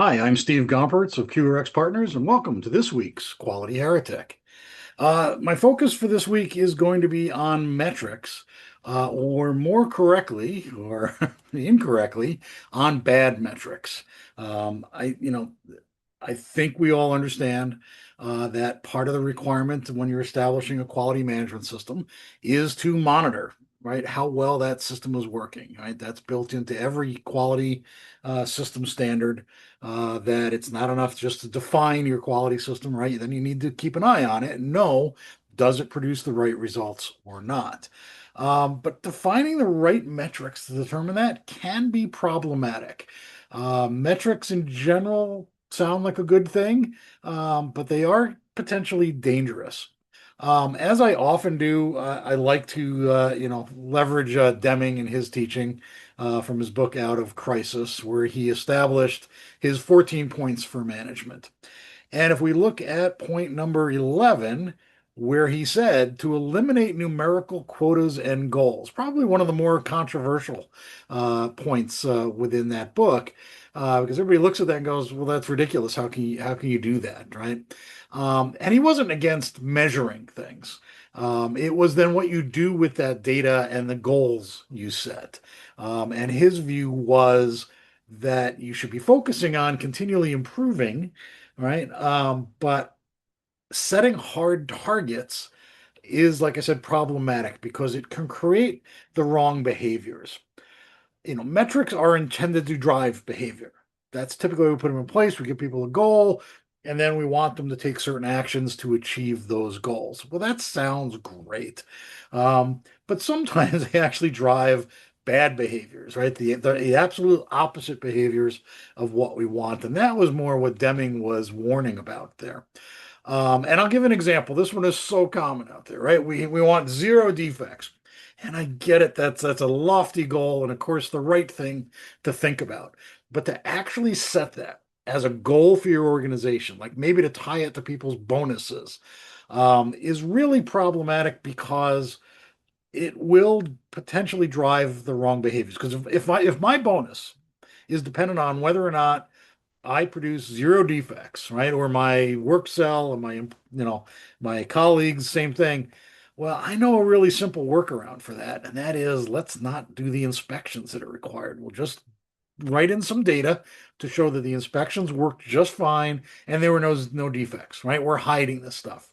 Hi, I'm Steve Gompertz of QRx Partners, and welcome to this week's Quality Heretic. My focus for this week is going to be on metrics, or more correctly, or incorrectly, on bad metrics. Um, I, you know, I think we all understand that part of the requirement when you're establishing a quality management system is to monitor, right, how well that system is working, right? That's built into every quality system standard. That it's not enough just to define your quality system, right? Then you need to keep an eye on it and know, does it produce the right results or not? But defining the right metrics to determine that can be problematic. Metrics in general sound like a good thing, but they are potentially dangerous. As I often do, I like to, leverage Deming and his teaching from his book Out of Crisis, where he established his 14 points for management. And if we look at point number 11, where he said to eliminate numerical quotas and goals, probably one of the more controversial points within that book, because everybody looks at that and goes, "Well, that's ridiculous. How can you do that, right?" And he wasn't against measuring things. It was then what you do with that data and the goals you set. And his view was that you should be focusing on continually improving, right? But setting hard targets is, like I said, problematic because it can create the wrong behaviors. Metrics are intended to drive behavior. That's typically we put them in place. We give people a goal, and then we want them to take certain actions to achieve those goals. Well, that sounds great. But sometimes they actually drive bad behaviors, right? The absolute opposite behaviors of what we want. And that was more what Deming was warning about there. And I'll give an example. This one is so common out there, right? We want zero defects. And I get it. That's a lofty goal, and of course, the right thing to think about. But to actually set that as a goal for your organization, like maybe to tie it to people's bonuses, is really problematic because it will potentially drive the wrong behaviors. Because if my bonus is dependent on whether or not I produce zero defects, right? Or my work cell and my colleagues, same thing. Well, I know a really simple workaround for that, and that is let's not do the inspections that are required. We'll just write in some data to show that the inspections worked just fine and there were no defects, right? We're hiding this stuff.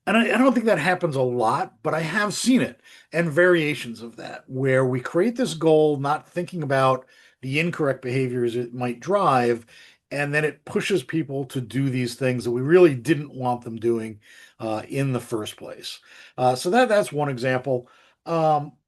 And I don't think that happens a lot, but I have seen it and variations of that where we create this goal not thinking about the incorrect behaviors it might drive, and then it pushes people to do these things that we really didn't want them doing in the first place. So that's one example.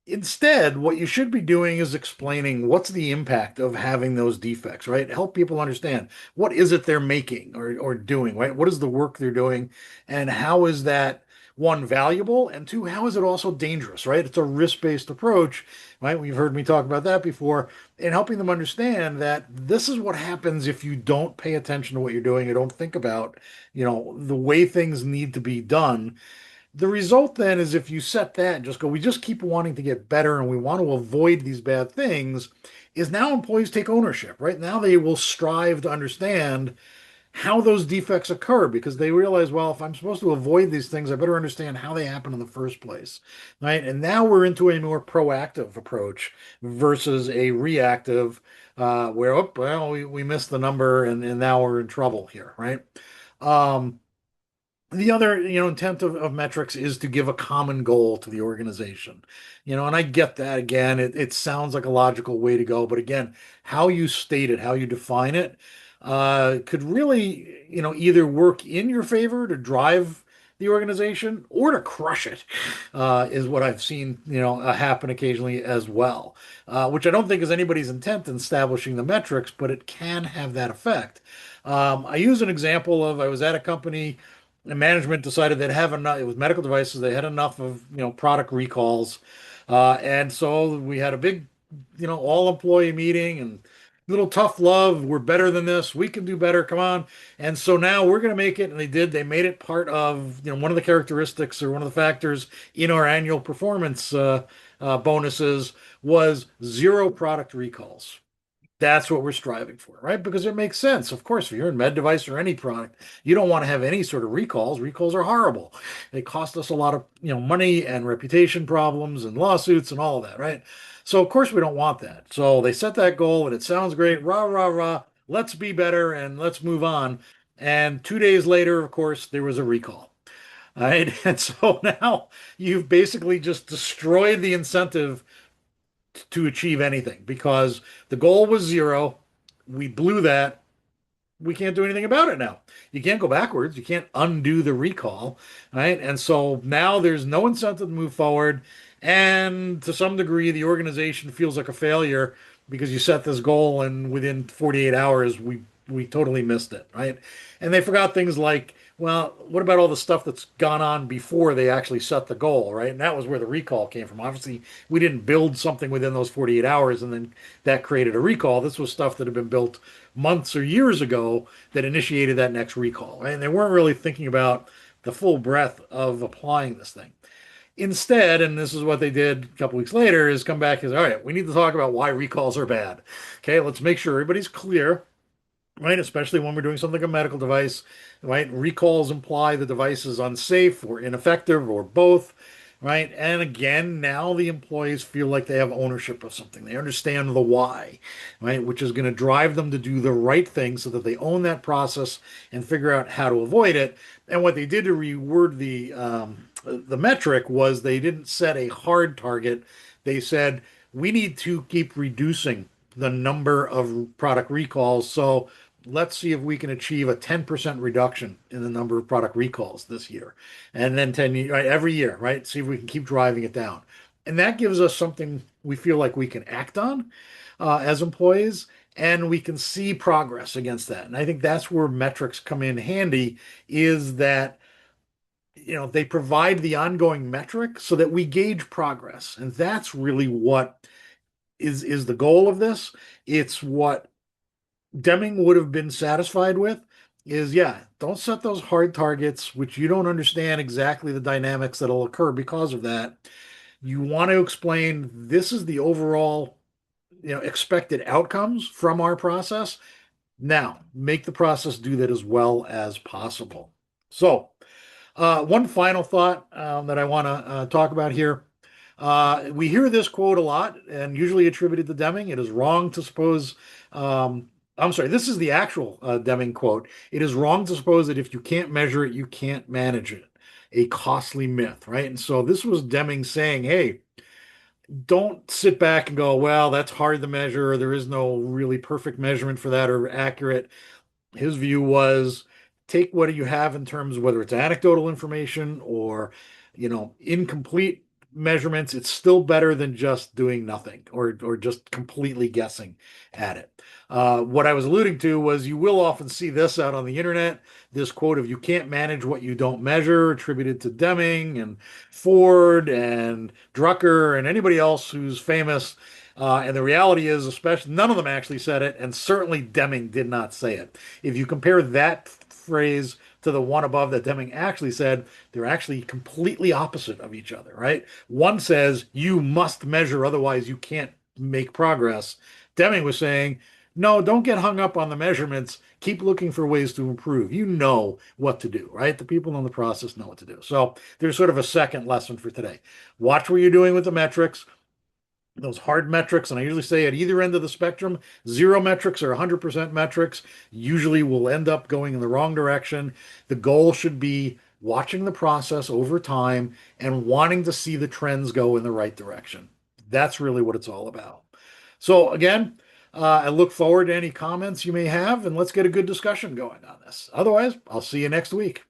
Instead, what you should be doing is explaining what's the impact of having those defects, right? Help people understand what is it they're making or doing, right? What is the work they're doing, and how is that one valuable, and two, how is it also dangerous, right? It's a risk-based approach, right? We've heard me talk about that before, and helping them understand that this is what happens if you don't pay attention to what you're doing, you don't think about, the way things need to be done. The result then is if you set that and just go, we just keep wanting to get better and we want to avoid these bad things, is now employees take ownership, right? Now they will strive to understand how those defects occur because they realize, well, if I'm supposed to avoid these things, I better understand how they happen in the first place, right? And now we're into a more proactive approach versus a reactive, where, oh, well, we missed the number and now we're in trouble here, right? Um, the other, intent of metrics is to give a common goal to the organization. And I get that. Again, it sounds like a logical way to go, but again, how you state it, how you define it, could really, either work in your favor to drive the organization or to crush it, is what I've seen, happen occasionally as well, which I don't think is anybody's intent in establishing the metrics, but it can have that effect. I use an example of I was at a company, and management decided they'd have enough. It was medical devices. They had enough of product recalls, and so we had a big all employee meeting and little tough love. We're better than this. We can do better. Come on. And so now we're going to make it. And they did. They made it part of one of the characteristics or one of the factors in our annual performance bonuses was zero product recalls. That's what we're striving for, right? Because it makes sense. Of course, if you're in med device or any product, you don't want to have any sort of recalls. Recalls are horrible. They cost us a lot of, money and reputation problems and lawsuits and all of that, right? So of course we don't want that. So they set that goal and it sounds great. Rah, rah, rah. Let's be better and let's move on. And 2 days later, of course, there was a recall. Right. And so now you've basically just destroyed the incentive to achieve anything because the goal was zero. We blew that. We can't do anything about it now. You can't go backwards. You can't undo the recall, right? And so now there's no incentive to move forward. And to some degree, the organization feels like a failure because you set this goal and within 48 hours, we totally missed it, right? And they forgot things like, well, what about all the stuff that's gone on before they actually set the goal, right? And that was where the recall came from. Obviously, we didn't build something within those 48 hours and then that created a recall. This was stuff that had been built months or years ago that initiated that next recall, right? And they weren't really thinking about the full breadth of applying this thing. Instead, and this is what they did a couple weeks later, is come back and say, all right, we need to talk about why recalls are bad. Okay, let's make sure everybody's clear, right? Especially when we're doing something like a medical device, right? Recalls imply the device is unsafe or ineffective or both, right? And again, now the employees feel like they have ownership of something. They understand the why, right? Which is going to drive them to do the right thing so that they own that process and figure out how to avoid it. And what they did to reword the metric was they didn't set a hard target. They said we need to keep reducing the number of product recalls. So let's see if we can achieve a 10% reduction in the number of product recalls this year. And then 10, right, every year, right? See if we can keep driving it down. And that gives us something we feel like we can act on as employees, and we can see progress against that. And I think that's where metrics come in handy is that they provide the ongoing metric so that we gauge progress. And that's really what is the goal of this. It's what Deming would have been satisfied with is, yeah, don't set those hard targets, which you don't understand exactly the dynamics that'll occur because of that. You want to explain this is the overall, expected outcomes from our process. Now, make the process do that as well as possible. So, one final thought that I want to talk about here. We hear this quote a lot and usually attributed to Deming. It is wrong to suppose, I'm sorry, this is the actual Deming quote. It is wrong to suppose that if you can't measure it, you can't manage it. A costly myth, right? And so this was Deming saying, hey, don't sit back and go, well, that's hard to measure. There is no really perfect measurement for that or accurate. His view was take what you have in terms of whether it's anecdotal information or incomplete measurements. It's still better than just doing nothing or just completely guessing at it. What I was alluding to was you will often see this out on the internet, this quote of you can't manage what you don't measure, attributed to Deming and Ford and Drucker and anybody else who's famous. And the reality is, especially none of them actually said it, and certainly Deming did not say it. If you compare that phrase to the one above that Deming actually said, they're actually completely opposite of each other, right? One says you must measure, otherwise you can't make progress. Deming was saying, no, don't get hung up on the measurements. Keep looking for ways to improve. You know what to do, right? The people in the process know what to do. So there's sort of a second lesson for today. Watch what you're doing with the metrics, those hard metrics, and I usually say at either end of the spectrum, zero metrics or 100% metrics usually will end up going in the wrong direction. The goal should be watching the process over time and wanting to see the trends go in the right direction. That's really what it's all about. So again, I look forward to any comments you may have, and let's get a good discussion going on this. Otherwise, I'll see you next week.